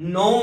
9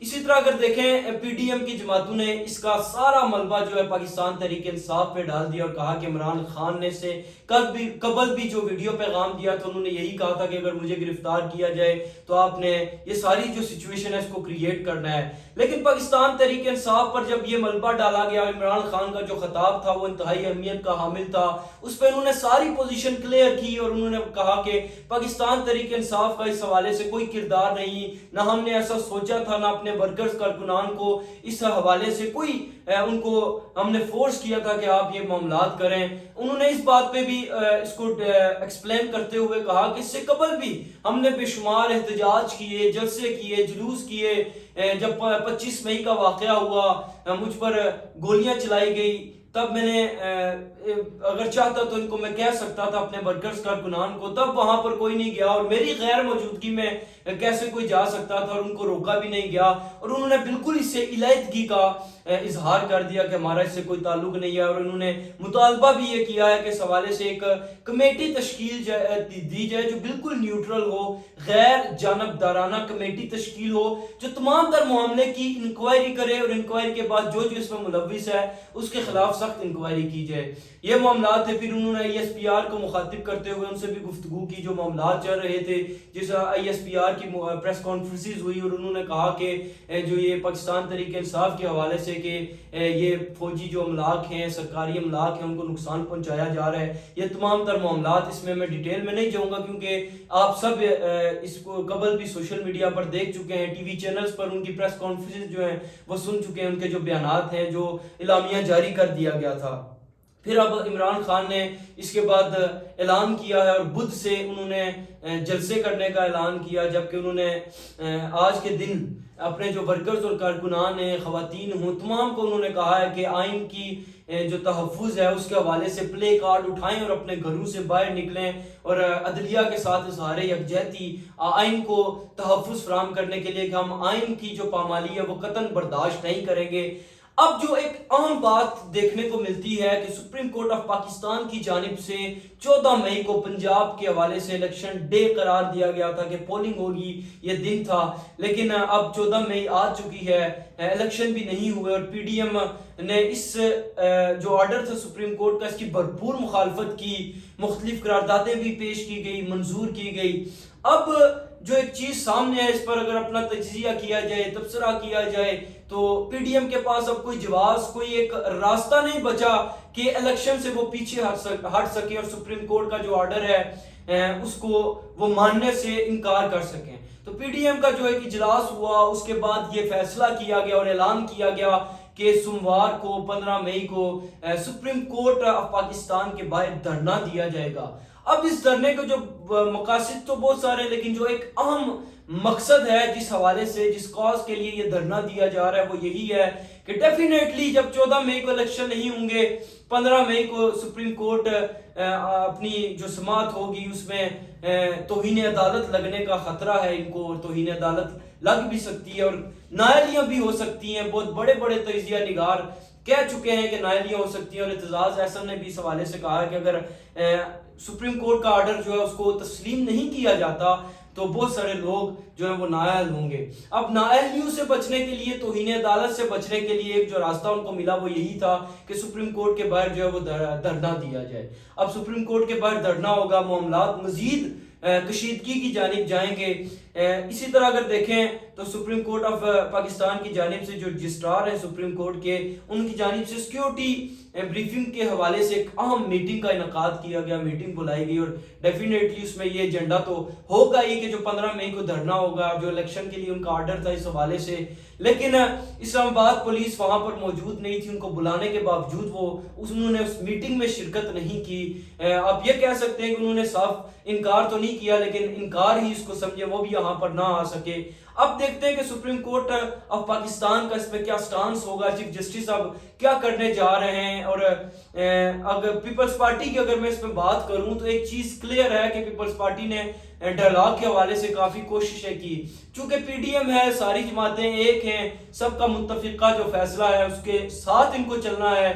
اسی طرح اگر دیکھیں پی ڈی ایم کی جماعتوں نے اس کا سارا ملبہ جو ہے پاکستان تحریک انصاف پہ ڈال دیا اور کہا کہ عمران خان نے سے قبل بھی جو ویڈیو پیغام دیا تو انہوں نے یہی کہا تھا کہ اگر مجھے گرفتار کیا جائے تو آپ نے یہ ساری جو سچویشن ہے اس کو کریٹ کرنا ہے. لیکن پاکستان تحریک انصاف پر جب یہ ملبہ ڈالا گیا، عمران خان کا جو خطاب تھا وہ انتہائی اہمیت کا حامل تھا، اس پہ انہوں نے ساری پوزیشن کلیئر کی اور انہوں نے کہا کہ پاکستان تحریک انصاف کا اس حوالے سے کوئی کردار نہیں، نہ ہم نے ایسا سوچا تھا، نہ اپنے ورکرز کارکنان کو اس حوالے سے کوئی ان کو ہم نے فورس کیا تھا کہ آپ یہ معاملات کریں. انہوں نے اس بات پہ بھی اس کو ایکسپلین کرتے ہوئے کہا کہ اس سے قبل بھی ہم نے بے شمار احتجاج کیے، جلسے کیے، جلوس کیے. جب 25 مئی کا واقعہ ہوا، مجھ پر گولیاں چلائی گئی، تب میں نے اگر چاہتا تو ان کو میں کہہ سکتا تھا اپنے ورکرز کارکنان کو، تب وہاں پر کوئی نہیں گیا اور میری غیر موجودگی میں کیسے کوئی جا سکتا تھا اور ان کو روکا بھی نہیں گیا. اور انہوں نے بالکل اس سے علیحدگی کا اظہار کر دیا کہ ہمارا اس سے کوئی تعلق نہیں ہے. اور انہوں نے مطالبہ بھی یہ کیا ہے کہ اس حوالے سے ایک کمیٹی تشکیل دی جائے جو بالکل نیوٹرل ہو، غیر جانبدارانہ کمیٹی تشکیل ہو جو تمام تر معاملے کی انکوائری کرے اور انکوائری کے بعد جو اس میں ملوث ہے اس کے خلاف سخت انکوائری کی جائے. یہ معاملات تھے. پھر انہوں نے آئی ایس پی آر کو مخاطب کرتے ہوئے ان سے بھی گفتگو کی جو معاملات چل رہے تھے، جس آئی ایس پی آر کی پریس کانفرنسز ہوئی اور انہوں نے کہا کہ جو یہ پاکستان تحریک انصاف کے حوالے سے کہ یہ فوجی جو املاک ہیں، سرکاری املاک ہیں، ان کو نقصان پہنچایا جا رہا ہے. یہ تمام تر معاملات، اس میں ڈیٹیل میں نہیں جاؤں گا کیونکہ آپ سب اس کو قبل بھی سوشل میڈیا پر دیکھ چکے ہیں، ٹی وی چینلز پر ان کی پریس کانفرنسز جو ہیں وہ سن چکے ہیں، ان کے جو بیانات ہیں، جو اعلامیہ جاری کر دیا گیا تھا. پھر اب عمران خان نے اس کے بعد اعلان کیا ہے اور بدھ سے انہوں نے جلسے کرنے کا اعلان کیا، جبکہ انہوں نے آج کے دن اپنے جو ورکرز اور کارکنان ہیں، خواتین ہوں، تمام کو انہوں نے کہا ہے کہ آئین کی جو تحفظ ہے اس کے حوالے سے پلے کارڈ اٹھائیں اور اپنے گھروں سے باہر نکلیں اور عدلیہ کے ساتھ اظہار یکجہتی آئین کو تحفظ فراہم کرنے کے لیے کہ ہم آئین کی جو پامالی ہے وہ قطعاً برداشت نہیں کریں گے. اب جو ایک اہم بات دیکھنے کو ملتی ہے کہ سپریم کورٹ آف پاکستان کی جانب سے 14 مئی کو پنجاب کے حوالے سے الیکشن ڈے قرار دیا گیا تھا کہ پولنگ ہوگی، یہ دن تھا، لیکن اب 14 مئی آ چکی ہے، الیکشن بھی نہیں ہوئے اور پی ڈی ایم نے اس جو آرڈر تھا سپریم کورٹ کا اس کی بھرپور مخالفت کی، مختلف قراردادیں بھی پیش کی گئی، منظور کی گئی. اب جو ایک چیز سامنے ہے اس پر اگر اپنا تجزیہ کیا جائے، تبصرہ کیا جائے تو پی ڈی ایم کے پاس اب کوئی جواز، کوئی ایک راستہ نہیں بچا کہ الیکشن سے وہ پیچھے ہٹ سکے اور سپریم کورٹ کا جو آرڈر ہے اس کو وہ ماننے سے انکار کر سکیں. تو پی ڈی ایم کا جو ایک اجلاس ہوا، اس کے بعد یہ فیصلہ کیا گیا اور اعلان کیا گیا کہ سوموار کو 15 مئی کو سپریم کورٹ آف پاکستان کے باہر دھرنا دیا جائے گا. اب اس دھرنے کے جو مقاصد تو بہت سارے، لیکن جو ایک اہم مقصد ہے جس حوالے سے، جس کاز کے لیے یہ دھرنا دیا جا رہا ہے وہ یہی ہے کہ ڈیفینیٹلی جب 14 مئی کو الیکشن نہیں ہوں گے، 15 مئی کو سپریم کورٹ اپنی جو سماعت ہوگی اس میں توہین عدالت لگنے کا خطرہ ہے ان کو، اور توہین عدالت لگ بھی سکتی ہے اور نااہلیاں بھی ہو سکتی ہیں. بہت بڑے بڑے تجزیہ نگار کہہ چکے ہیں کہ نااہلیاں ہو سکتی ہیں اور اعتزاز احسن نے بھی اس حوالے سے کہا ہے کہ اگر سپریم کورٹ کا آرڈر جو ہے اس کو تسلیم نہیں کیا جاتا تو بہت سارے لوگ جو ہیں وہ نااہل ہوں گے. اب نااہلیوں سے بچنے کے لیے، توہین عدالت سے بچنے کے لیے ایک جو راستہ ان کو ملا وہ یہی تھا کہ سپریم کورٹ کے باہر جو ہے وہ دھرنا دیا جائے. اب سپریم کورٹ کے باہر دھرنا ہوگا، معاملات مزید کشیدگی کی جانب جائیں گے. اسی طرح اگر دیکھیں تو سپریم کورٹ آف پاکستان کی جانب سے جو رجسٹرار ہیں سپریم کورٹ کے، ان کی جانب سے سیکیورٹی بریفنگ کے حوالے سے ایک اہم میٹنگ کا انعقاد کیا گیا، میٹنگ بلائی گئی اور ڈیفینیٹلی اس میں یہ ایجنڈا تو ہوگا ہی کہ جو 15 مئی کو دھرنا ہوگا، جو الیکشن کے لیے ان کا آرڈر تھا اس حوالے سے. لیکن اسلام آباد پولیس وہاں پر موجود نہیں تھی، ان کو بلانے کے باوجود انہوں نے اس میٹنگ میں شرکت نہیں کی. آپ یہ کہہ سکتے ہیں کہ انہوں نے صاف انکار تو نہیں کیا لیکن انکار ہی اس کو سمجھے، وہ بھی یہاں پر نہ آ سکے. اب دیکھتے ہیں کہ سپریم کورٹ آف پاکستان کا اس پہ کیا سٹانس ہوگا، چیف جسٹس اب کیا کرنے جا رہے ہیں. اور اگر پیپلز پارٹی کی اگر میں اس پہ بات کروں تو ایک چیز کلیئر ہے کہ پیپلز پارٹی نے ڈائلاگ کے حوالے سے کافی کوششیں کی. چونکہ پی ڈی ایم ہے، ساری جماعتیں ایک ہیں، سب کا متفقہ جو فیصلہ ہے اس کے ساتھ ان کو چلنا ہے،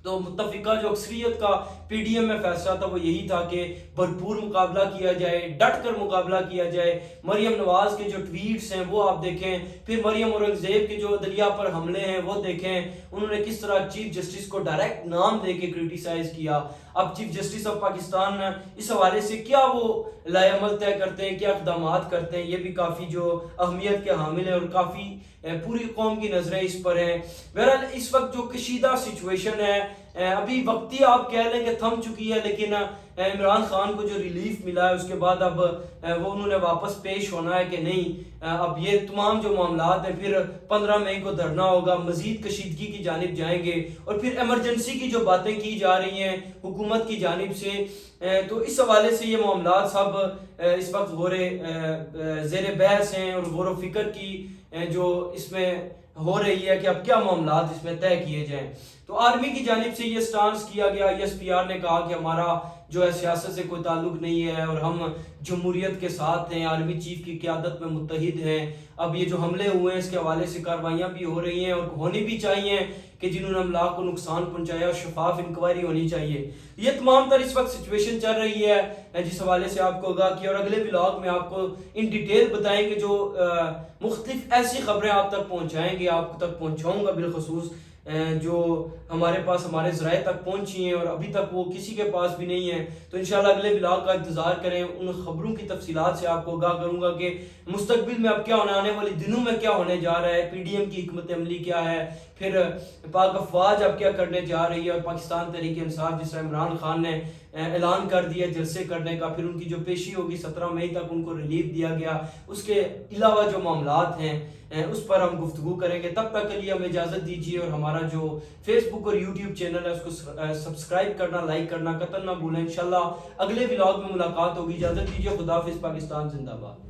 تو متفقہ جو اکثریت کا پی ڈی ایم میں فیصلہ تھا وہ یہی تھا کہ بھرپور مقابلہ کیا جائے، ڈٹ کر مقابلہ کیا جائے۔ مریم نواز کے جو ٹویٹس ہیں وہ آپ دیکھیں، پھر مریم اورنگزیب کے جو عدلیہ پر حملے ہیں وہ دیکھیں، انہوں نے کس طرح چیف جسٹس کو ڈائریکٹ نام دے کے کرٹیسائز کیا۔ اب چیف جسٹس آف پاکستان اس حوالے سے کیا وہ لائے عمل طے کرتے ہیں، کیا اقدامات کرتے ہیں، یہ بھی کافی جو اہمیت کے حامل ہیں اور کافی پوری قوم کی نظریں اس پر ہیں۔ بہرحال اس وقت جو کشیدہ سچویشن ہے، ابھی وقتی آپ کہہ لیں کہ تھم چکی ہے، لیکن عمران خان کو جو ریلیف ملا ہے اس کے بعد اب وہ انہوں نے واپس پیش ہونا ہے کہ نہیں، اب یہ تمام جو معاملات ہیں پھر 15 مئی کو دھرنا ہوگا، مزید کشیدگی کی جانب جائیں گے، اور پھر ایمرجنسی کی جو باتیں کی جا رہی ہیں حکومت کی جانب سے، تو اس حوالے سے یہ معاملات سب اس وقت زیر بحث ہیں اور غور و فکر کی جو اس میں ہو رہی ہے کہ اب کیا معاملات اس میں طے کیے جائیں۔ تو آرمی کی جانب سے یہ سٹانس کیا گیا، ایس پی آر نے کہا کہ ہمارا جو ہے سیاست سے کوئی تعلق نہیں ہے اور ہم جمہوریت کے ساتھ ہیں، آرمی چیف کی قیادت میں متحد ہیں۔ اب یہ جو حملے ہوئے ہیں اس کے حوالے سے کارروائیاں بھی ہو رہی ہیں اور ہونی بھی چاہیے کہ جنہوں نے املاک کو نقصان پہنچایا، شفاف انکوائری ہونی چاہیے۔ یہ تمام تر اس وقت سچویشن چل رہی ہے جس حوالے سے آپ کو آگاہ کیا، اور اگلے ولاگ میں آپ کو ان ڈیٹیل بتائیں گے، جو مختلف ایسی خبریں آپ تک پہنچائیں گے، آپ تک پہنچاؤں گا بالخصوص جو ہمارے پاس ہمارے ذرائع تک پہنچی ہیں اور ابھی تک وہ کسی کے پاس بھی نہیں ہے۔ تو انشاءاللہ اگلے ولاگ کا انتظار کریں، ان خبروں کی تفصیلات سے آپ کو آگاہ کروں گا کہ مستقبل میں اب کیا ہونا، آنے والے دنوں میں کیا ہونے جا رہا ہے، پی ڈی ایم کی حکمت عملی کیا ہے، پھر پاک افواج اب کیا کرنے جا رہی ہے، اور پاکستان تحریک انصاف جس طرح عمران خان نے اعلان کر دیا جلسے کرنے کا، پھر ان کی جو پیشی ہوگی 17 مئی تک ان کو ریلیف دیا گیا، اس کے علاوہ جو معاملات ہیں اس پر ہم گفتگو کریں گے۔ تب تک کے لیے ہمیں اجازت دیجیے، اور ہمارا جو فیس بک اور یوٹیوب چینل ہے اس کو سبسکرائب کرنا، لائک کرنا قطعاً نہ بھولیں۔ انشاءاللہ اگلے ولاگ میں ملاقات ہوگی، اجازت دیجیے، خدا حافظ، پاکستان زندہ باد۔